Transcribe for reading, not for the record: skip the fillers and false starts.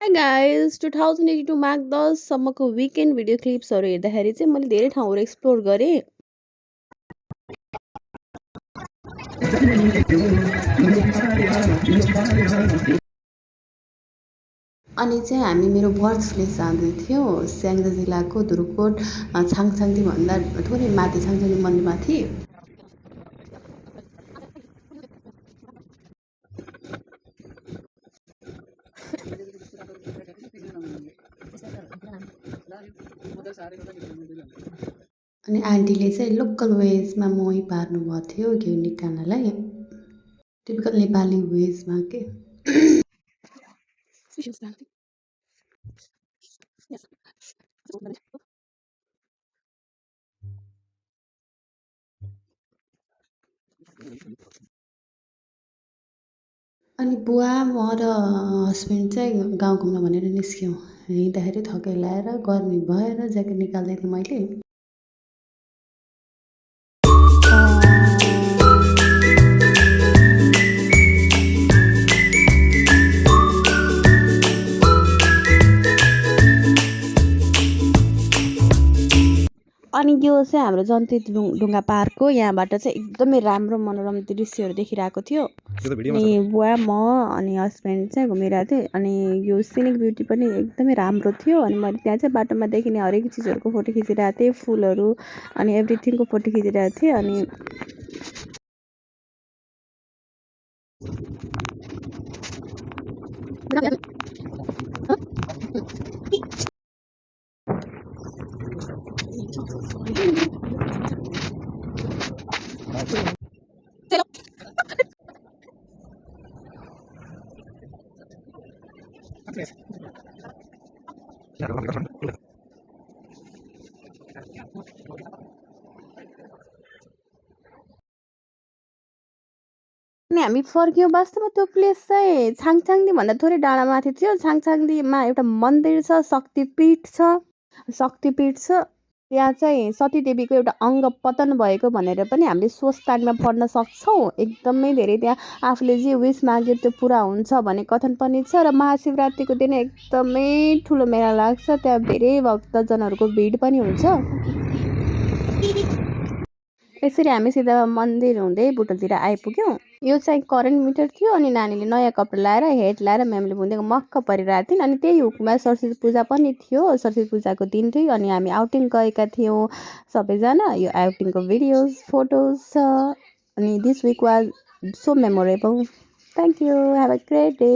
High guys 2082 mark 10 सम्मको weekend video क्लिप्सहरू हेर्दाखेरि चाहिँ मैले धेरै ठाउँहरू एक्सप्लोर गरेँ। अनि चाहिँ हामी मेरो बर्थ प्लेस जाँदै थियौँ स्याङ्जा जिल्लाको धुर्कोट छाङछाङदीभन्दा थोरै माथि छाङछाङदी मन्दिरमाथि। अनि आन्टीले चाहिँ लोकल वेजमा मही पार्नुभएको थियो घिउ निकाल्नलाई। टिपिकल नेपाली वेजमा के। अनि बुवा म र हस्बेन्ड चाहिँ गाउँ घुम्न भनेर निस्क्यौँ। हिँड्दाखेरि थकाइ लागेर गर्मी भएर ज्याकेट निकाल्दै थिएँ मैले। अनि यो चाहिँ हाम्रो जन्ती ढुङ्गा पार्क हो। यहाँबाट चाहिँ एकदमै राम्रो मनोरम दृश्यहरू देखिरहेको थियो। अनि बुवा म अनि हस्बेन्ड चाहिँ घुमिरहेको थिएँ। अनि यो सिनिक ब्युटी पनि एकदमै राम्रो थियो। अनि मैले त्यहाँ चाहिँ बाटोमा देखिने हरेक चिजहरूको फोटो खिचिरहेको थिएँ, फुलहरू अनि एभ्रिथिङको फोटो खिचिरहेको थिएँ। अनि हामी फर्क्यौँ। वास्तवमा त्यो प्लेस चाहिँ छाङछाङदीभन्दा थोरै डाँडामाथि थियो। छाङछाङदीमा एउटा मन्दिर छ, शक्तिपीठ छ। त्यहाँ चाहिँ सतीदेवीको एउटा अङ्ग पतन भएको भनेर पनि हामीले स्वस्थानमा पढ्न सक्छौँ। एकदमै धेरै त्यहाँ आफूले जे विस माग्यो त्यो पुरा हुन्छ भन्ने कथन पनि छ। र महाशिवरात्रिको दिन एकदमै ठुलो मेला लाग्छ। त्यहाँ धेरै भक्तजनहरूको भिड पनि हुन्छ। यसरी हामी सिधा मन्दिर हुँदै बुटलतिर आइपुग्यौँ। यो चाहिँ करेन्ट मिटर थियो। अनि नानीले नयाँ कपडा लाएर हेड लाएर म्यामले भनिदिएको मक्क परिरहेको थिइन्। अनि त्यही हुकमा सरस्वती पूजा पनि थियो। सरस्वती पूजाको दिन थियो। अनि हामी आउटिङ गएका थियौँ सबैजना। यो आउटिङको भिडियोज फोटोज छ। अनि this week was so memorable. Thank you, have a great day.